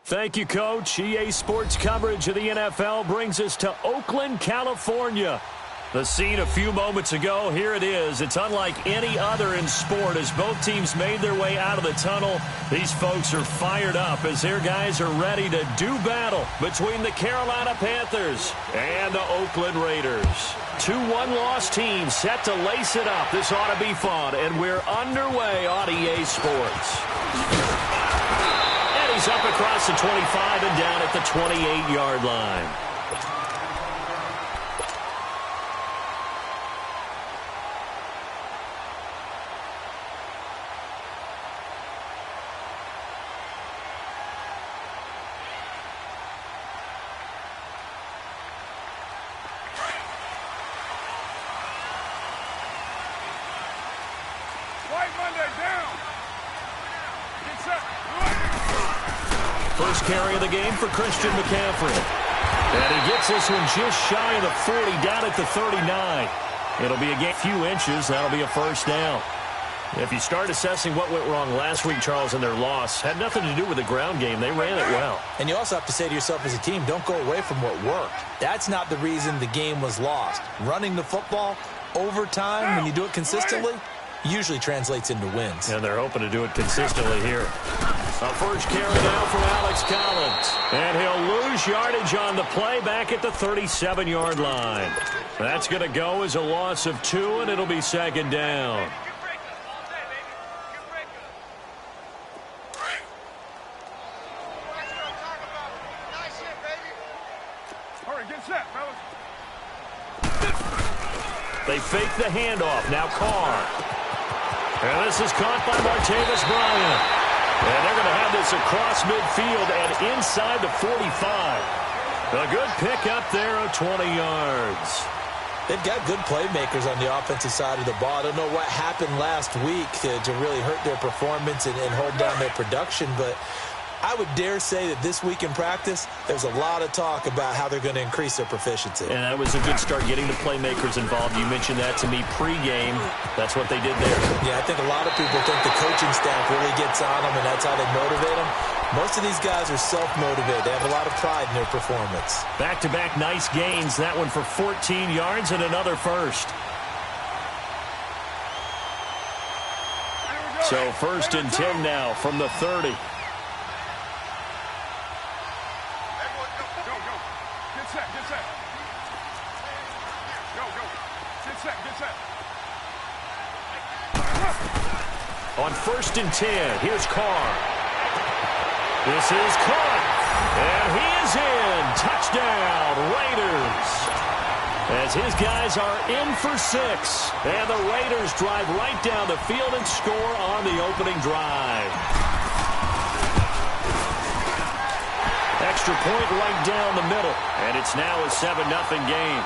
Thank you, Coach. EA Sports coverage of the NFL brings us to Oakland, California. The scene a few moments ago, here it is. It's unlike any other in sport as both teams made their way out of the tunnel. These folks are fired up as their guys are ready to do battle between the Carolina Panthers and the Oakland Raiders. Two one-loss teams set to lace it up. This ought to be fun, and we're underway on EA Sports. He's up across the 25 and down at the 28-yard line. First carry of the game for Christian McCaffrey. And he gets this one just shy of the 40, down at the 39. It'll be a few inches. That'll be a first down. If you start assessing what went wrong last week, Charles, in their loss, had nothing to do with the ground game. They ran it well. And you also have to say to yourself as a team, don't go away from what worked. That's not the reason the game was lost. Running the football over time, when you do it consistently, usually translates into wins. And they're hoping to do it consistently here. A first carry now for Alex Collins. And he'll lose yardage on the play back at the 37-yard line. That's going to go as a loss of 2, and it'll be second down. They fake the handoff. Now Carr. And this is caught by Martavis Bryant. And they're going to have this across midfield and inside the 45. A good pick up there of 20 yards. They've got good playmakers on the offensive side of the ball. I don't know what happened last week to really hurt their performance and hold down their production, but I would dare say that this week in practice, there's a lot of talk about how they're going to increase their proficiency. And that was a good start, getting the playmakers involved. You mentioned that to me pregame. That's what they did there. Yeah, I think a lot of people think the coaching staff really gets on them, and that's how they motivate them. Most of these guys are self-motivated. They have a lot of pride in their performance. Back-to-back nice gains. That one for 14 yards and another first. So 1st and 10 now from the 30. On 1st and 10, here's Carr. This is caught, and he is in. Touchdown, Raiders. As his guys are in for 6, and the Raiders drive right down the field and score on the opening drive. Extra point right down the middle, and it's now a 7-0 game.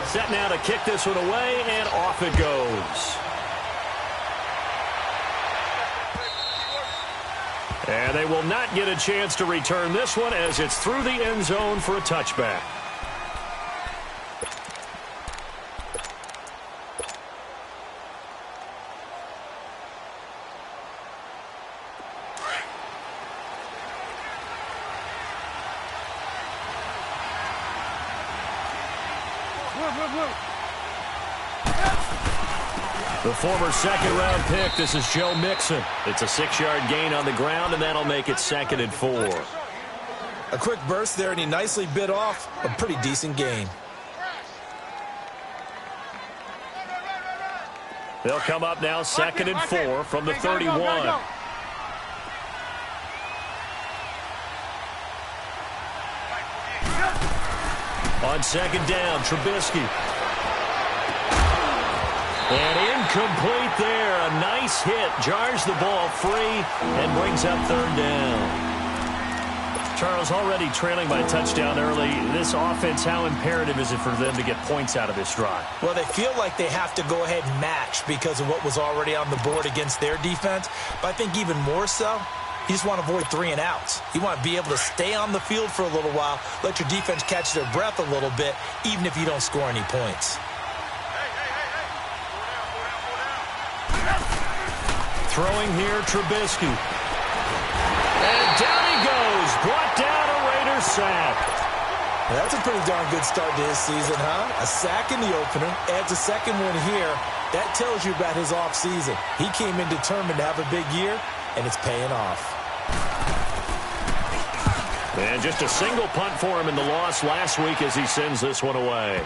Set now to kick this one away, and off it goes. And they will not get a chance to return this one as it's through the end zone for a touchback. The former second-round pick, this is Joe Mixon. It's a 6-yard gain on the ground, and that'll make it 2nd and 4. A quick burst there, and he nicely bit off a pretty decent gain. They'll come up now 2nd and 4 from the 31. On 2nd down, Trubisky. And incomplete there. A nice hit. Jars the ball free and brings up 3rd down. Charles, already trailing by a touchdown early. This offense, how imperative is it for them to get points out of this drive? Well, they feel like they have to go ahead and match because of what was already on the board against their defense. But I think even more so, you just want to avoid 3 and outs. You want to be able to stay on the field for a little while, let your defense catch their breath a little bit, even if you don't score any points. Throwing here, Trubisky. And down he goes. Brought down, a Raiders sack. That's a pretty darn good start to his season, huh? A sack in the opener, adds a second one here. That tells you about his offseason. He came in determined to have a big year, and it's paying off. And just a single punt for him in the loss last week as he sends this one away.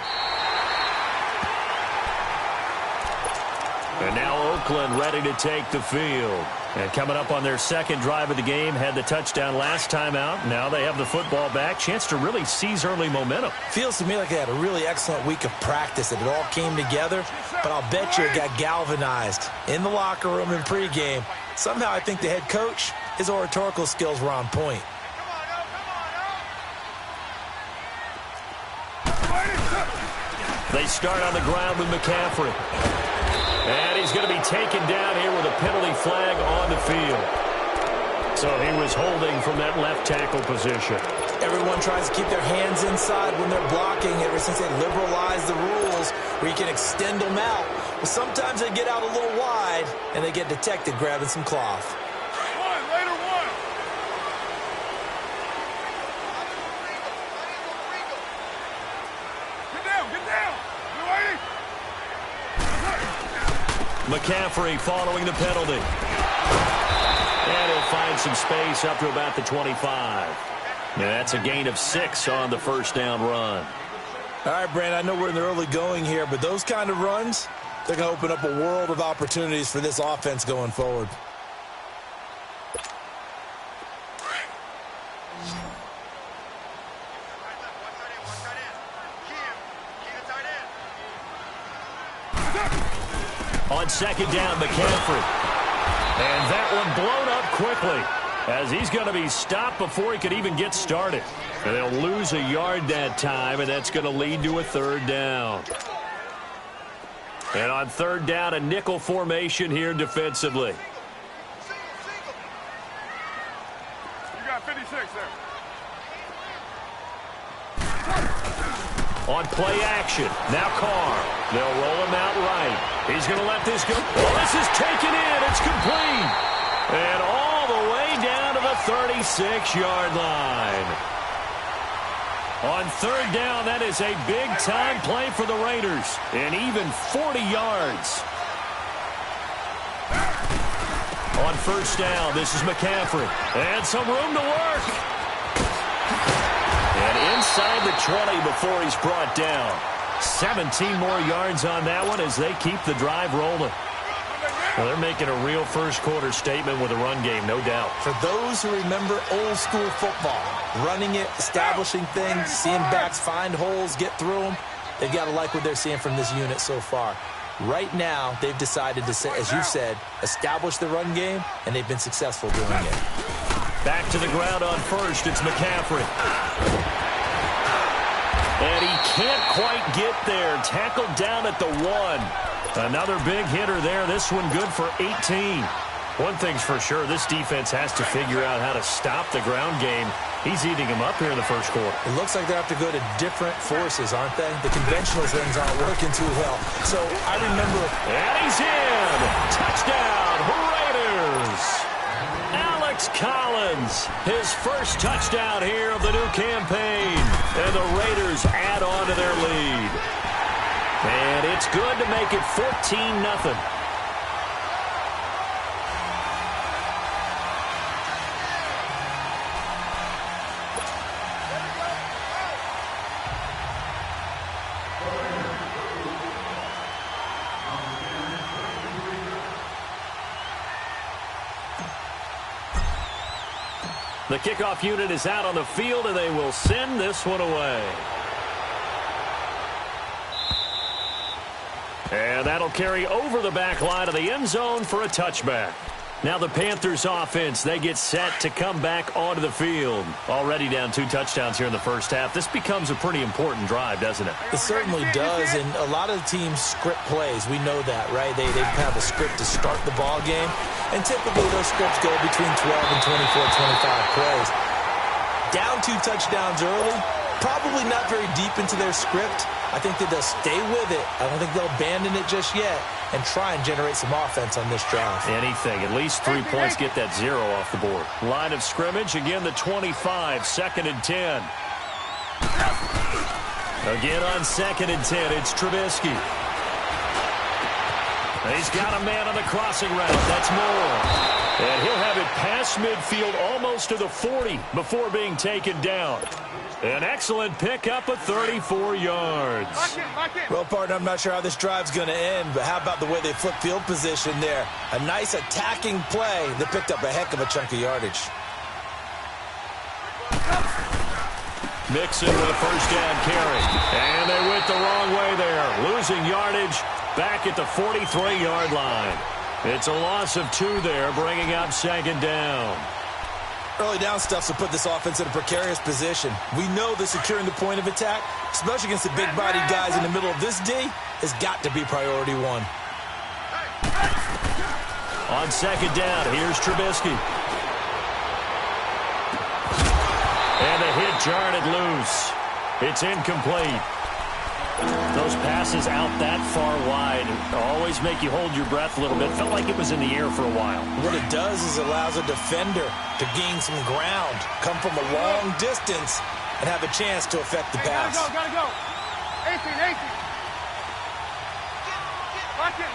And now Oakland ready to take the field. And coming up on their second drive of the game, had the touchdown last time out. Now they have the football back. Chance to really seize early momentum. Feels to me like they had a really excellent week of practice. It all came together, but I'll bet you it got galvanized in the locker room in pregame. Somehow I think the head coach, his oratorical skills were on point. They start on the ground with McCaffrey. And he's going to be taken down here with a penalty flag on the field. So he was holding from that left tackle position. Everyone tries to keep their hands inside when they're blocking ever since they liberalized the rules where you can extend them out. Well, sometimes they get out a little wide and they get detected grabbing some cloth. McCaffrey following the penalty. And he'll find some space up to about the 25. And that's a gain of 6 on the first down run. All right, Brandon, I know we're in the early going here, but those kind of runs, they're going to open up a world of opportunities for this offense going forward. On second down, McCaffrey. And that one blown up quickly as he's going to be stopped before he could even get started. And they'll lose a yard that time, and that's going to lead to a third down. And on third down, a nickel formation here defensively. You got 56 there. On play action, now Carr. They'll roll him out right. He's going to let this go. Oh, this is taken in. It's complete. And all the way down to the 36-yard line. On third down, that is a big-time play for the Raiders. And even 40 yards. On first down, this is McCaffrey. And some room to work. And inside the 20 before he's brought down. 17 more yards on that one as they keep the drive rolling. Well, they're making a real first-quarter statement with a run game, no doubt. For those who remember old-school football, running it, establishing things, seeing backs find holes, get through them, they've got to like what they're seeing from this unit so far. Right now, they've decided to, as you said, establish the run game, and they've been successful doing it. Back to the ground on first. It's McCaffrey. And he can't quite get there. Tackled down at the 1. Another big hitter there. This one good for 18. One thing's for sure, this defense has to figure out how to stop the ground game. He's eating them up here in the first quarter. It looks like they have to go to different forces, aren't they? The conventional things aren't working too well. So I remember... And he's in! Touchdown, Raiders! Alex Collins, his first touchdown here of the new campaign. And the Raiders add on to their lead. And it's good to make it 14-0. The kickoff unit is out on the field, and they will send this one away. And that'll carry over the back line of the end zone for a touchback. Now the Panthers offense, they get set to come back onto the field. Already down 2 touchdowns here in the first half. This becomes a pretty important drive, doesn't it? It certainly does, and a lot of teams script plays. We know that, right? They have a script to start the ball game, and typically those scripts go between 12 and 24, 25 plays. Down 2 touchdowns early, probably not very deep into their script. I think that they'll stay with it. I don't think they'll abandon it just yet and try and generate some offense on this drive. Anything. At least 3 points, get that 0 off the board. Line of scrimmage, again the 25, 2nd and 10. Again on 2nd and 10, it's Trubisky. He's got a man on the crossing route. That's Moore. And he'll have it past midfield almost to the 40 before being taken down. An excellent pickup of 34 yards. Well, partner, I'm not sure how this drive's going to end, but how about the way they flip field position there? A nice attacking play that picked up a heck of a chunk of yardage. Mixon with a first down carry. And they went the wrong way there. Losing yardage back at the 43-yard line. It's a loss of 2 there, bringing up 2nd down. Early down stuff will put this offense in a precarious position. We know that securing the point of attack, especially against the big-bodied guys in the middle of this D, has got to be priority 1. On 2nd down, here's Trubisky. And the hit jarred loose. It's incomplete. Those passes out that far wide always make you hold your breath a little bit. Felt like it was in the air for a while. What it does is it allows a defender to gain some ground, come from a long distance, and have a chance to affect the pass. Gotta go. 18. Lock in.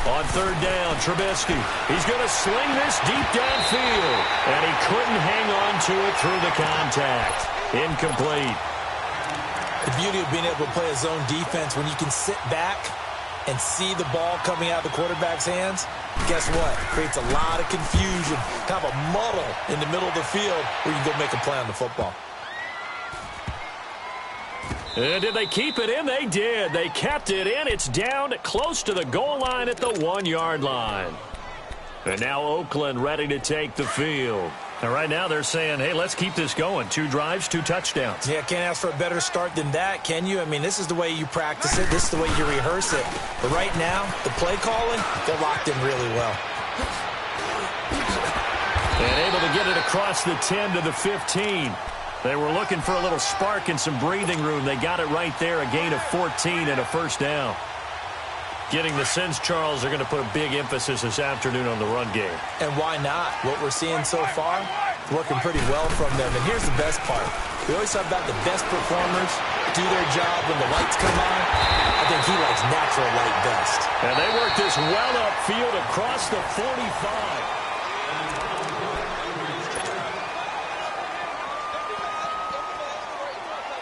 On 3rd down, Trubisky. He's going to sling this deep downfield. And he couldn't hang on to it through the contact. Incomplete. The beauty of being able to play a zone defense when you can sit back and see the ball coming out of the quarterback's hands, guess what? It creates a lot of confusion, kind of a muddle in the middle of the field where you can go make a play on the football. And did they keep it in? They did. They kept it in. It's down close to the goal line at the 1-yard line. And now Oakland ready to take the field. And right now they're saying, hey, let's keep this going. 2 drives, 2 touchdowns. Yeah, can't ask for a better start than that, can you? I mean, this is the way you practice it. This is the way you rehearse it. But right now, the play calling, they're locked in really well. And able to get it across the 10 to the 15. They were looking for a little spark and some breathing room. They got it right there, a gain of 14 and a first down. Getting the sense, Charles, are going to put a big emphasis this afternoon on the run game. And why not? What we're seeing so far, working pretty well from them. And here's the best part. We always talk about the best performers do their job when the lights come on. I think he likes natural light best. And they work this well upfield across the 45.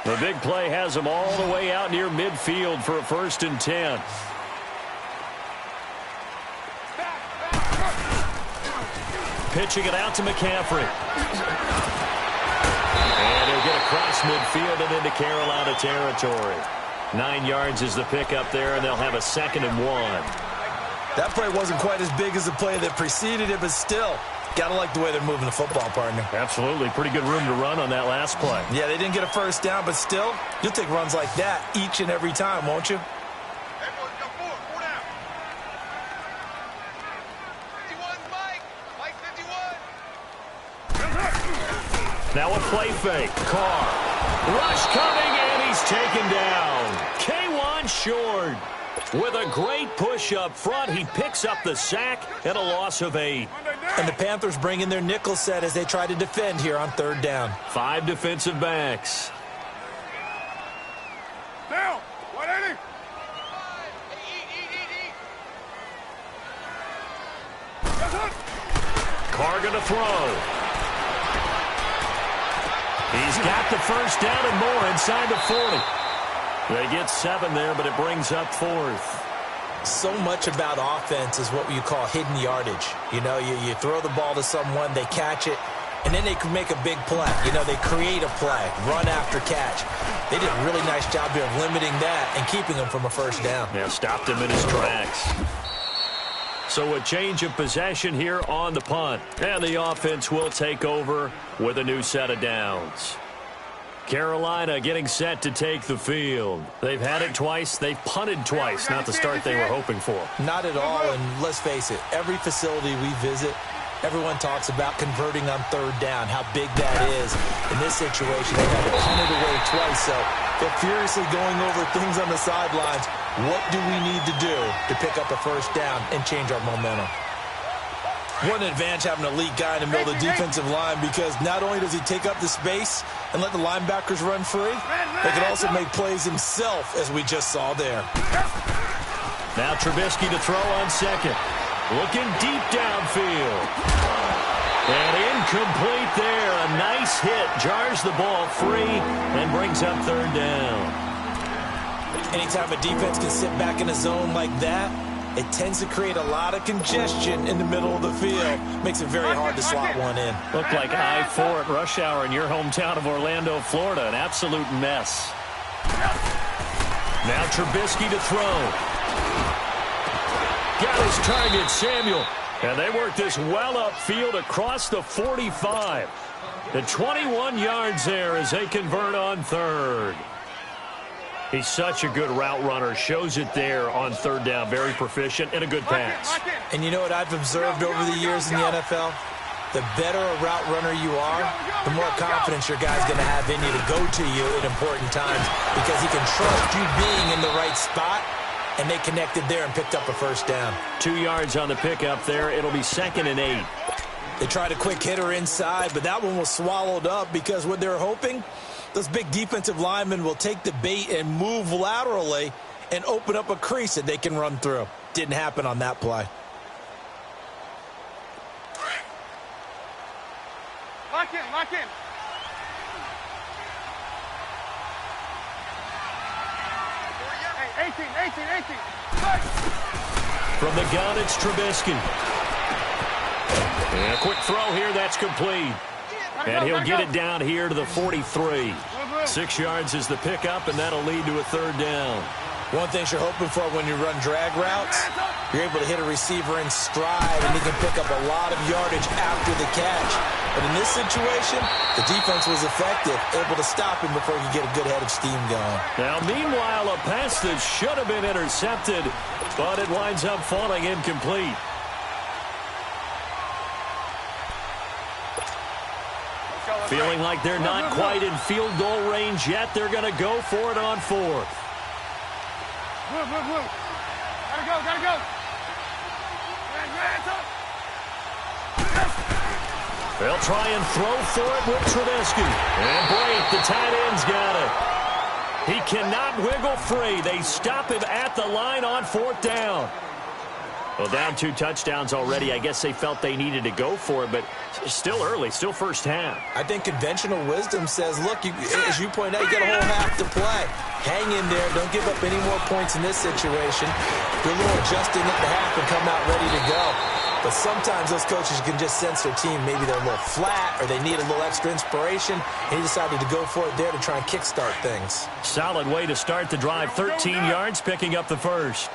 The big play has them all the way out near midfield for a 1st and 10. Pitching it out to McCaffrey. And he'll get across midfield and into Carolina territory. 9 yards is the pickup there, and they'll have a 2nd and 1. That play wasn't quite as big as the play that preceded it, but still, gotta like the way they're moving the football, partner. Absolutely. Pretty good room to run on that last play. Yeah, they didn't get a first down, but still, you'll take runs like that each and every time, won't you? Now a play fake. Carr. Rush coming, and he's taken down. K1 short. With a great push up front, he picks up the sack and a loss of 8. And the Panthers bring in their nickel set as they try to defend here on 3rd down. 5 defensive backs. Down. 180. Carr going to throw. He's got the first down and more inside the 40. They get 7 there, but it brings up 4th. So much about offense is what you call hidden yardage. You know, you throw the ball to someone, they catch it, and then they can make a big play. You know, they create a play, run after catch. They did a really nice job here of limiting that and keeping him from a first down. Yeah, stopped him in his tracks. So a change of possession here on the punt. And the offense will take over with a new set of downs. Carolina getting set to take the field. They've had it twice. They've punted twice. Not the start they were hoping for. Not at all, and let's face it, every facility we visit, Everyone talks about converting on third down, how big that is. In this situation, they've had to punt it away twice, so they're furiously going over things on the sidelines. What do we need to do to pick up a first down and change our momentum? What an advantage having an elite guy in the middle of the defensive line, because not only does he take up the space and let the linebackers run free, he can also make plays himself, as we just saw there. Now Trubisky to throw on second. Looking deep downfield. And incomplete there. A nice hit. Jars the ball free and brings up third down. Anytime a defense can sit back in a zone like that, it tends to create a lot of congestion in the middle of the field. Makes it very hard to slot one in. Looked like I-4 at rush hour in your hometown of Orlando, Florida. An absolute mess. Now Trubisky to throw. Got his target, Samuel. And they work this well upfield across the 45. The 21 yards there as they convert on third. He's such a good route runner. Shows it there on third down. Very proficient and a good pass. And you know what I've observed over the years in the NFL? The better a route runner you are, the more confidence your guy's going to have in you to go to you at important times, because he can trust you being in the right spot. And they connected there and picked up a first down. 2 yards on the pickup there. It'll be 2nd and 8. They tried a quick hitter inside, but that one was swallowed up, because what they're hoping, those big defensive linemen will take the bait and move laterally and open up a crease that they can run through. Didn't happen on that play. Lock in, lock in. Hey, 18. From the gun, it's Trubisky. And a quick throw here, that's complete. And he'll get it down here to the 43. 6 yards is the pickup, and that'll lead to a third down. One thing you're hoping for when you run drag routes, you're able to hit a receiver in stride, and he can pick up a lot of yardage after the catch. But in this situation, the defense was effective, able to stop him before he could get a good head of steam going. Now, meanwhile, a pass that should have been intercepted, but it winds up falling incomplete. Feeling like they're not quite in field goal range yet, they're going to go for it on 4th. Move. Gotta go. They'll try and throw for it with Trubisky. And Brate, the tight end's got it. He cannot wiggle free. They stop him at the line on 4th down. Well, down 2 touchdowns already. I guess they felt they needed to go for it, but still early, still first half. I think conventional wisdom says, look, as you point out, you got a whole half to play. Hang in there. Don't give up any more points in this situation. Do a little adjusting at the half and come out ready to go. But sometimes those coaches can just sense their team. Maybe they're a little flat or they need a little extra inspiration. And he decided to go for it there to try and kickstart things. Solid way to start the drive. 13 yards, picking up the first.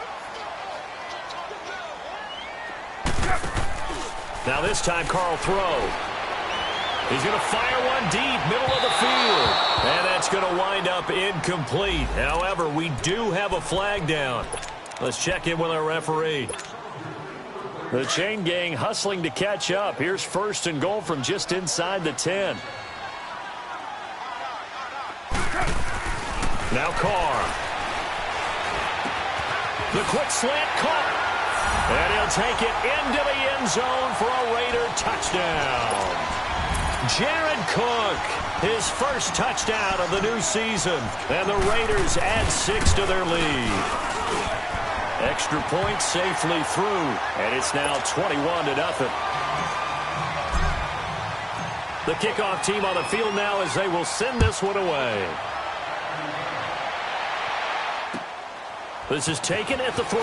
Now this time, Carl throw. He's going to fire one deep, middle of the field. And that's going to wind up incomplete. However, we do have a flag down. Let's check in with our referee. The chain gang hustling to catch up. Here's 1st and goal from just inside the 10. Now Carr. The quick slant caught. And he'll take it into the end zone for a Raider touchdown. Jared Cook, his first touchdown of the new season. And the Raiders add 6 to their lead. Extra point safely through. And it's now 21-0. The kickoff team on the field now as they will send this one away. This is taken at the 3.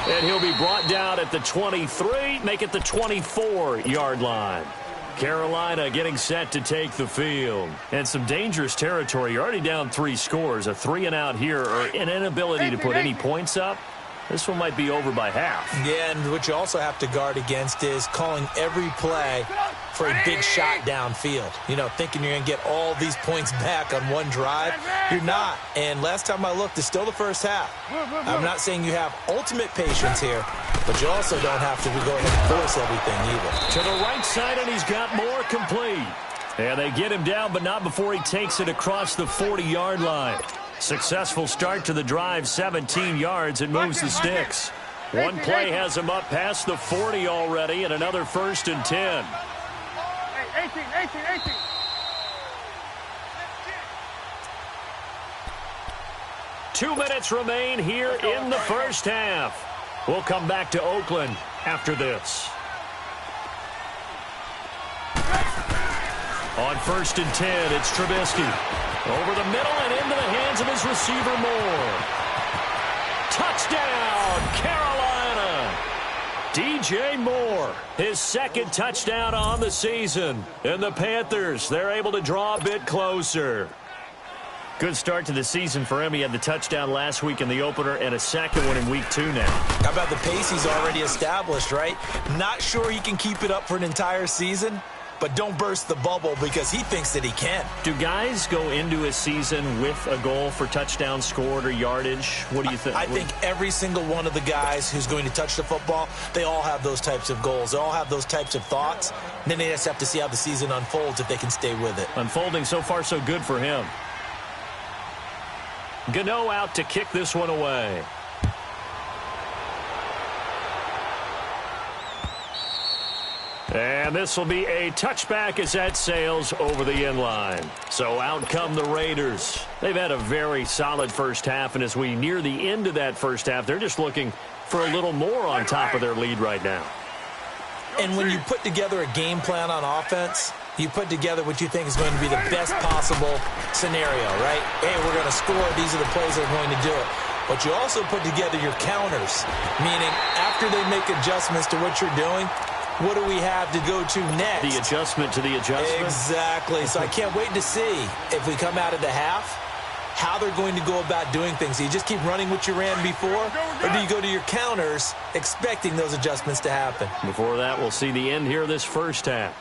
And he'll be brought down at the 23, make it the 24-yard line. Carolina getting set to take the field. And some dangerous territory. You're already down 3 scores. A 3-and-out here, or an inability to put any points up. This one might be over by half. Yeah, and what you also have to guard against is calling every play for a big shot downfield. You know, thinking you're going to get all these points back on one drive. You're not. And last time I looked, it's still the first half. I'm not saying you have ultimate patience here, but you also don't have to go ahead and force everything either. To the right side, and he's got more complete. And they get him down, but not before he takes it across the 40-yard line. Successful start to the drive, 17 yards, and moves the sticks. One play has him up past the 40 already, and another 1st and 10. Hey, 18. 2 minutes remain here in the first half. We'll come back to Oakland after this. On 1st and 10, it's Trubisky. Over the middle and into the hands of his receiver, Moore. Touchdown, Carolina! DJ Moore, his 2nd touchdown on the season. And the Panthers, they're able to draw a bit closer. Good start to the season for him. He had the touchdown last week in the opener and a 2nd one in week 2 now. How about the pace he's already established, right? Not sure he can keep it up for an entire season, but don't burst the bubble because he thinks that he can. Do guys go into a season with a goal for touchdowns scored or yardage? What do you think? I think every single one of the guys who's going to touch the football, they all have those types of goals. They all have those types of thoughts. And then they just have to see how the season unfolds if they can stay with it. Unfolding so far so good for him. Gano out to kick this one away. And this will be a touchback as that sails over the end line. So out come the Raiders. They've had a very solid first half, and as we near the end of that first half, they're just looking for a little more on top of their lead right now. And when you put together a game plan on offense, you put together what you think is going to be the best possible scenario, right? Hey, we're going to score. These are the plays that are going to do it. But you also put together your counters, meaning after they make adjustments to what you're doing, what do we have to go to next? The adjustment to the adjustment? Exactly. So I can't wait to see if we come out of the half, how they're going to go about doing things. Do you just keep running what you ran before, or do you go to your counters expecting those adjustments to happen? Before that, we'll see the end here of this first half.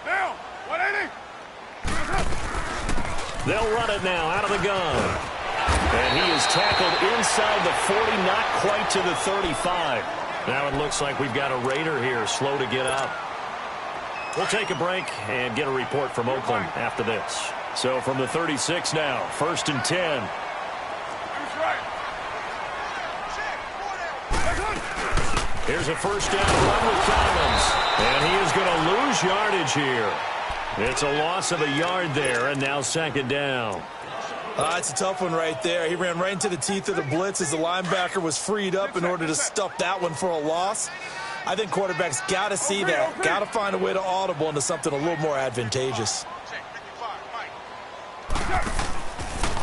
Now, 180. They'll run it now out of the gun. And he is tackled inside the 40, not quite to the 35. Now it looks like we've got a Raider here, slow to get up. We'll take a break and get a report from Oakland after this. So from the 36 now, 1st and 10. Here's a first down run with Collins. And he is going to lose yardage here. It's a loss of a yard there, and now 2nd down. It's a tough one right there. He ran right into the teeth of the blitz as the linebacker was freed up in order to stuff that one for a loss. I think quarterbacks got to see that. Got to find a way to audible into something a little more advantageous.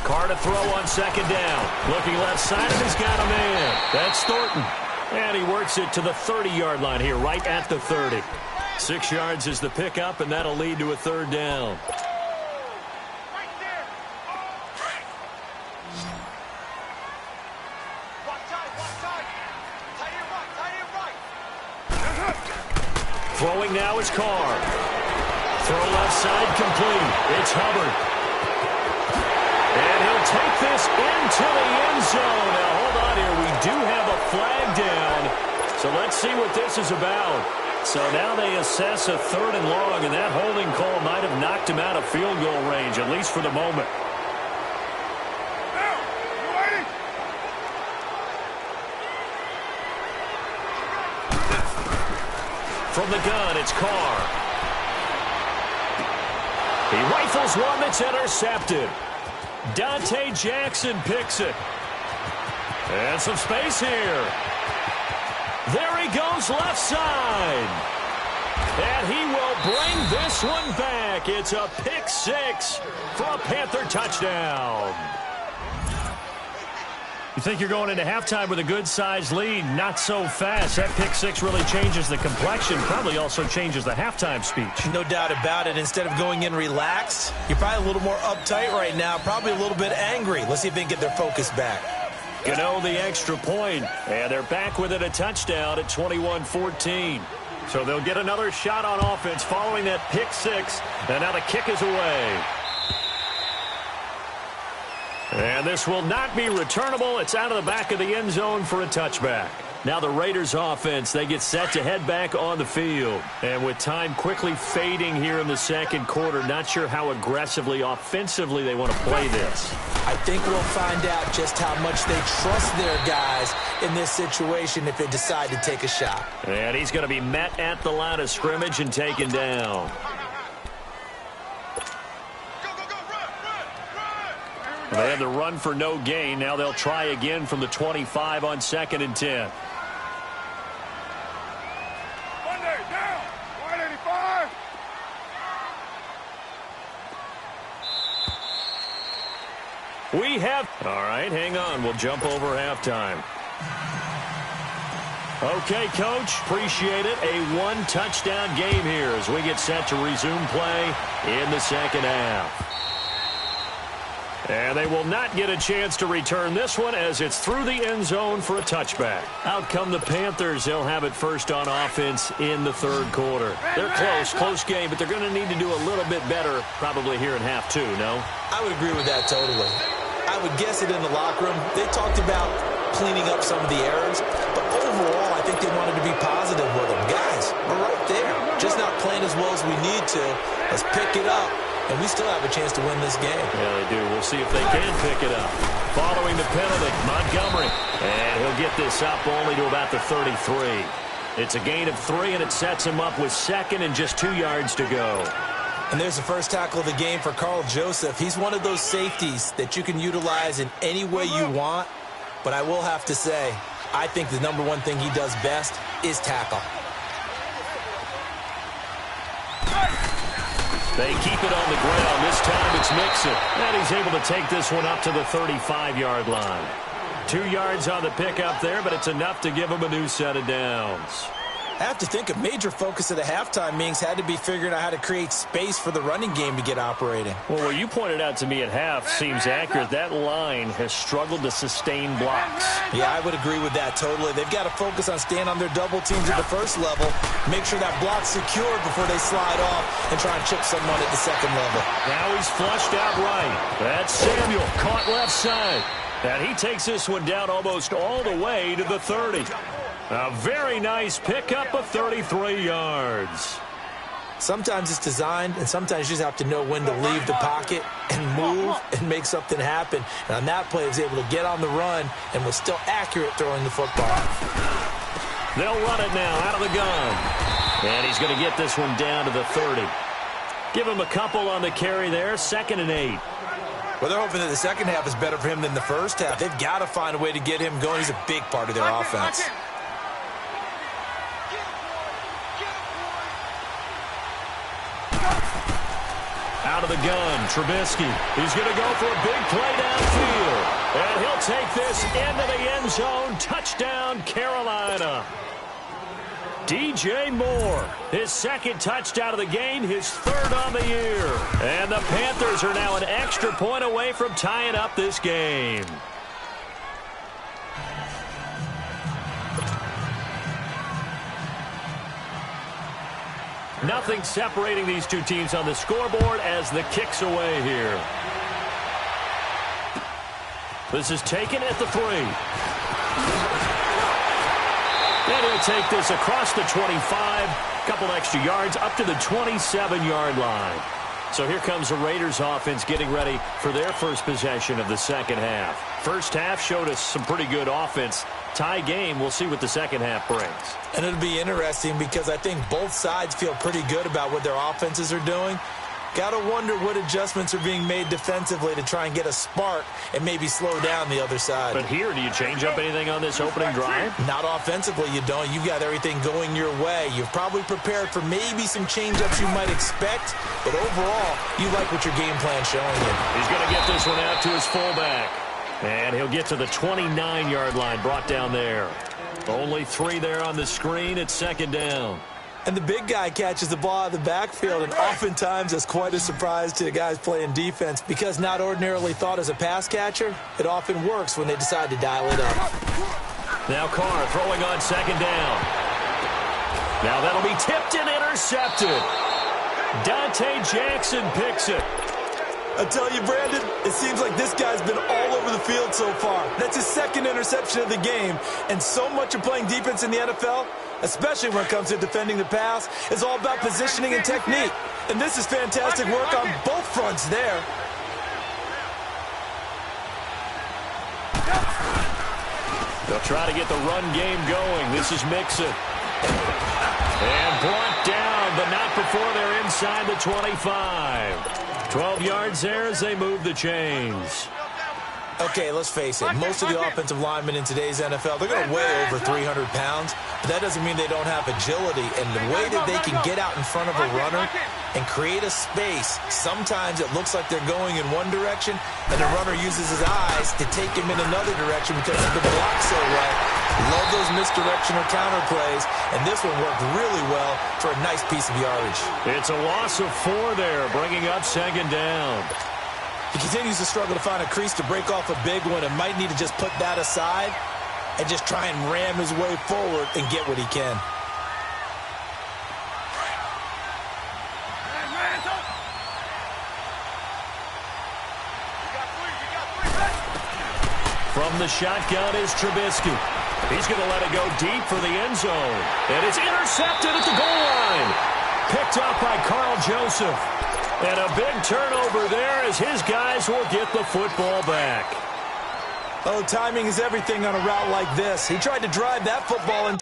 Carr to throw on 2nd down. Looking left side, and he's got a man. That's Thornton. And he works it to the 30-yard line here, right at the 30. 6 yards is the pickup, and that'll lead to a 3rd down. Throwing now is Carr. Throw left side complete. It's Hubbard. And he'll take this into the end zone. Now, hold on here. We do have a flag down. So let's see what this is about. So now they assess a 3rd and long, and that holding call might have knocked him out of field goal range, at least for the moment. From the gun, it's Carr. He rifles one that's intercepted. Dante Jackson picks it. And some space here. There he goes left side. And he will bring this one back. It's a pick 6 for a Panther touchdown. You think you're going into halftime with a good-sized lead. Not so fast. That pick 6 really changes the complexion. Probably also changes the halftime speech. No doubt about it. Instead of going in relaxed, you're probably a little more uptight right now. Probably a little bit angry. Let's see if they can get their focus back. Gano the extra point. And they're back with it, a touchdown at 21-14. So they'll get another shot on offense following that pick 6. And now the kick is away. And this will not be returnable. It's out of the back of the end zone for a touchback. Now the Raiders offense, they get set to head back on the field. And with time quickly fading here in the second quarter, not sure how aggressively, offensively they want to play this. I think we'll find out just how much they trust their guys in this situation if they decide to take a shot. And he's going to be met at the line of scrimmage and taken down. They had the run for no gain. Now they'll try again from the 25 on 2nd and 10. Monday, down. 185. We have... All right, hang on. We'll jump over halftime. Okay, Coach, appreciate it. A one-touchdown game here as we get set to resume play in the second half. And they will not get a chance to return this one as it's through the end zone for a touchback. Out come the Panthers. They'll have it first on offense in the third quarter. They're close game, but they're going to need to do a little bit better probably here in half two, no? I would agree with that totally. I would guess it in the locker room. They talked about cleaning up some of the errors, but overall I think they wanted to be positive with them. Guys, we're right there. Just not playing as well as we need to. Let's pick it up. And we still have a chance to win this game. Yeah, they do. We'll see if they can pick it up. Following the penalty, Montgomery. And he'll get this up only to about the 33. It's a gain of 3, and it sets him up with 2nd and just 2 yards to go. And there's the first tackle of the game for Carl Joseph. He's one of those safeties that you can utilize in any way you want. But I will have to say, I think the number one thing he does best is tackle. They keep it on the ground. This time it's Mixon. And he's able to take this one up to the 35-yard line. 2 yards on the pickup there, but it's enough to give him a new set of downs. I have to think a major focus of the halftime meetings had to be figuring out how to create space for the running game to get operating. Well, what you pointed out to me at half seems accurate. That line has struggled to sustain blocks. Yeah, I would agree with that totally. They've got to focus on staying on their double teams at the first level, make sure that block's secured before they slide off and try and chip someone at the second level. Now he's flushed out right. That's Samuel, caught left side. And he takes this one down almost all the way to the 30. A very nice pickup of 33 yards. Sometimes it's designed, and sometimes you just have to know when to leave the pocket and move and make something happen. And on that play, he was able to get on the run and was still accurate throwing the football. They'll run it now out of the gun. And he's going to get this one down to the 30. Give him a couple on the carry there, 2nd and 8. Well, they're hoping that the second half is better for him than the first half. They've got to find a way to get him going. He's a big part of their offense. Out of the gun, Trubisky. He's going to go for a big play downfield. And he'll take this into the end zone. Touchdown, Carolina. DJ Moore, his 2nd touchdown of the game, his 3rd on the year. And the Panthers are now an extra point away from tying up this game. Nothing separating these two teams on the scoreboard as the kick's away here. This is taken at the 3. And he'll take this across the 25, couple extra yards up to the 27-yard line. So here comes the Raiders offense getting ready for their first possession of the second half. First half showed us some pretty good offense. Tie game, we'll see what the second half brings. And it'll be interesting because I think both sides feel pretty good about what their offenses are doing. Got to wonder what adjustments are being made defensively to try and get a spark and maybe slow down the other side. But here, do you change up anything on this opening drive? Not offensively, you don't. You've got everything going your way. You've probably prepared for maybe some change-ups you might expect, but overall, you like what your game plan's showing you. He's going to get this one out to his fullback. And he'll get to the 29-yard line, brought down there. Only 3 there on the screen. It's 2nd down. And the big guy catches the ball out of the backfield, and oftentimes that's quite a surprise to the guys playing defense because not ordinarily thought as a pass catcher, it often works when they decide to dial it up. Now Carr throwing on 2nd down. Now that'll be tipped and intercepted. Dante Jackson picks it. I tell you, Brandon, it seems like this guy's been all over the field so far. That's his second interception of the game. And so much of playing defense in the NFL, especially when it comes to defending the pass, is all about positioning and technique. And this is fantastic work on both fronts there. They'll try to get the run game going. This is Mixon. And brought down, but not before they're inside the 25. 12 yards there as they move the chains. Okay, let's face it. Most of the offensive linemen in today's NFL, they're going to weigh over 300 pounds. But that doesn't mean they don't have agility. And the way that they can get out in front of a runner and create a space, sometimes it looks like they're going in one direction, and the runner uses his eyes to take him in another direction because he's been blocked so well. Love those misdirection or counter plays, and this one worked really well for a nice piece of yardage. It's a loss of 4 there, bringing up second down. He continues to struggle to find a crease to break off a big one and might need to just put that aside and just try and ram his way forward and get what he can. From the shotgun is Trubisky. He's going to let it go deep for the end zone. And it's intercepted at the goal line. Picked up by Carl Joseph. And a big turnover there as his guys will get the football back. Oh, timing is everything on a route like this. He tried to drive that football in.